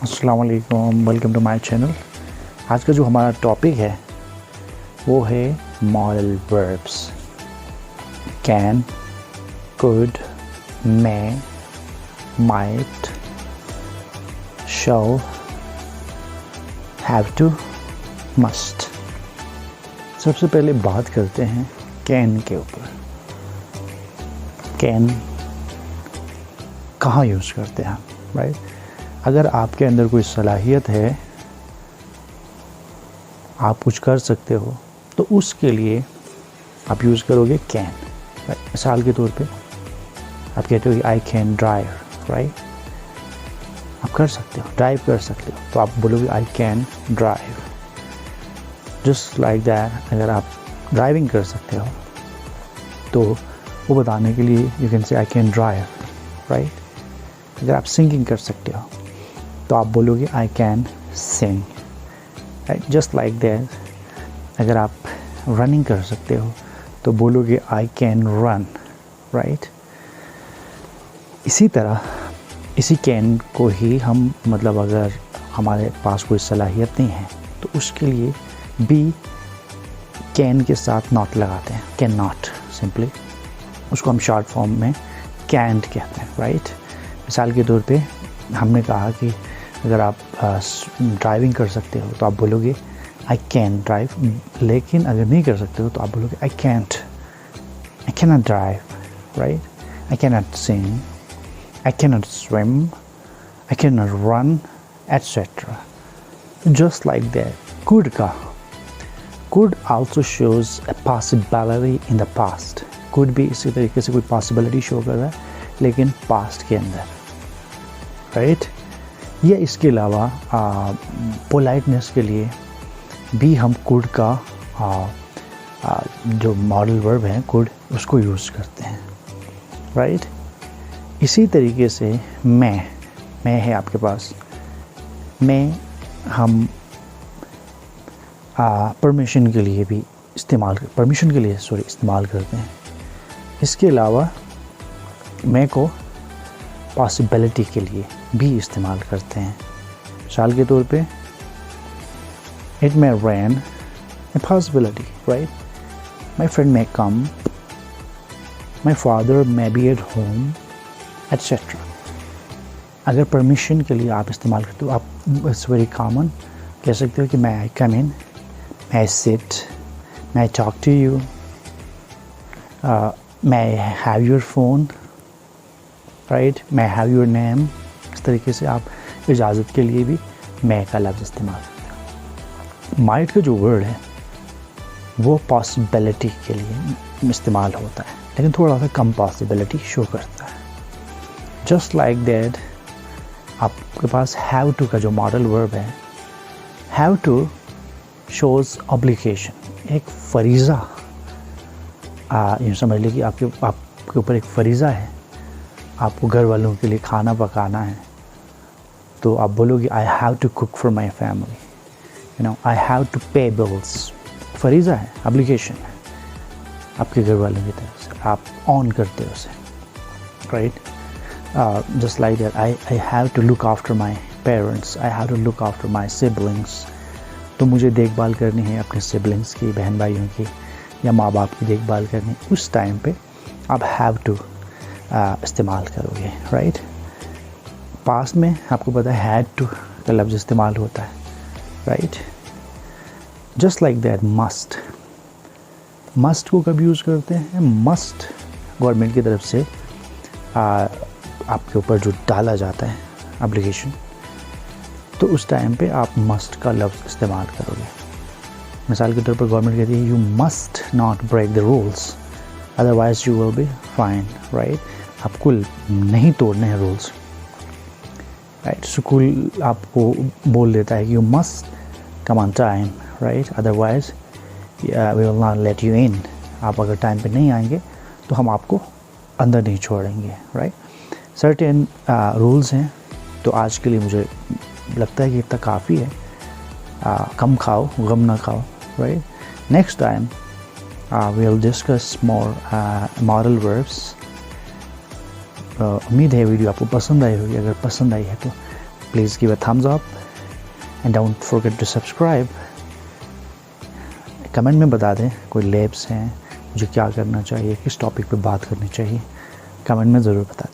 अस्सलाम वालेकुम, welcome to my channel. आज का जो हमारा टॉपिक है वो है modal verbs. Can, could, may, might, shall, have to, must. सबसे पहले बात करते हैं कैन के ऊपर। कैन कहाँ यूज़ करते हैं, राइट? अगर आपके अंदर कोई सलाहियत है, आप कुछ कर सकते हो, तो उसके लिए आप यूज़ करोगे कैन। मिसाल के तौर पे आप कहते हो कि आई कैन ड्राइव, राइट? आप कर सकते हो, ड्राइव कर सकते हो, तो आप बोलोगे I can drive. Just like that, अगर आप ड्राइविंग कर सकते हो तो वो बताने के लिए you can say I can drive, right? अगर आप सिंगिंग कर सकते हो तो आप बोलोगे I can sing, right? Just like that, अगर आप रनिंग कर सकते हो तो बोलोगे आई कैन रन, राइट? इसी तरह इसी कैन को ही हम अगर हमारे पास कोई सलाहियत नहीं है तो उसके लिए बी कैन के साथ नॉट लगाते हैं, कैन नॉट, सिंपली उसको हम शॉर्ट फॉर्म में कैंट कहते हैं, राइट? मिसाल के तौर पे हमने कहा कि अगर आप ड्राइविंग कर सकते हो तो आप बोलोगे आई कैन ड्राइव, लेकिन अगर नहीं कर सकते हो तो आप बोलोगे I can not drive, right? I can not sing, I can not swim, I can not run, etcetera. Just like that. Could also shows a possibility in the past. Could भी इसी तरीके से कोई पॉसिबिलिटी शो कर रहा है, लेकिन past के अंदर, राइट? या इसके अलावा पोलाइटनेस के लिए भी हम कुड का जो मॉडल वर्ब है कुड, उसको यूज़ करते हैं, राइट? इसी तरीके से मैं है आपके पास, मैं हम परमिशन के लिए भी इस्तेमाल करते हैं। इसके अलावा मैं को पॉसिबिलिटी के लिए भी इस्तेमाल करते हैं। मिसाल के तौर पे it may rain, a possibility, right? My friend may come, my father may be at home, etcetera. अगर परमिशन के लिए आप इस्तेमाल करते हो, आप इट्स वेरी कॉमन कह सकते हो कि may I come in, may I sit, may I talk to you, may I have your phone, right? may I have your name। इस तरीके से आप इजाज़त के लिए भी may का लफ्ज़ इस्तेमाल करते हो। might का जो वर्ड है वो पॉसिबिलिटी के लिए इस्तेमाल होता है, लेकिन थोड़ा सा कम पॉसिबिलिटी शो करता है। जस्ट लाइक दैट, आपके पास हैव टू का जो मॉडल वर्ब है, हैव टू शोज़ ऑब्लिगेशन, एक फरीज़ा। यूँ समझ लीजिए कि आपके ऊपर एक फ़रीज़ा है, आपको घर वालों के लिए खाना पकाना है, तो आप बोलोगे I have to cook for my family, I have to pay bills. फरीज़ा है, ऑब्लिगेशन है आपके घर वालों की तरफ से, आप ऑन करते हो उसे, right? Just like that, I have to look after my parents, I have to look after my siblings. तो मुझे देखभाल करनी है अपने सिबलिंग्स की, बहन भाइयों की, या माँ बाप की देखभाल करनी। उस टाइम पे आप हैव टू इस्तेमाल करोगे, राइट? पास्ट में आपको पता है हैड टू का लफ्ज़ इस्तेमाल होता है, right? Just like that, must को कब यूज़ करते हैं? मस्ट गवर्नमेंट की तरफ से आपके ऊपर जो डाला जाता है ऑब्लिगेशन, तो उस टाइम पे आप मस्ट का लफ्ज़ इस्तेमाल करोगे। मिसाल के तौर पर गवर्नमेंट कहती है you must not break the rules, otherwise you will be fine, right? आपको नहीं तोड़ने हैं रूल्स, राइट? स्कूल आपको बोल देता है कि you must come on time, right? Otherwise we will not let you in. आप अगर टाइम पे नहीं आएंगे तो हम आपको अंदर नहीं छोड़ेंगे, राइट? सर्टेन रूल्स हैं। तो आज के लिए मुझे लगता है कि इतना काफ़ी है। कम खाओ, गम ना खाओ, right? Next time we will discuss more modal verbs. उम्मीद है वीडियो आपको पसंद आई होगी। अगर पसंद आई है तो please give a thumbs up and don't forget to subscribe. Comment में बता दें कोई लैब्स हैं, मुझे क्या करना चाहिए, किस टॉपिक पे बात करनी चाहिए, कमेंट में ज़रूर बता दें।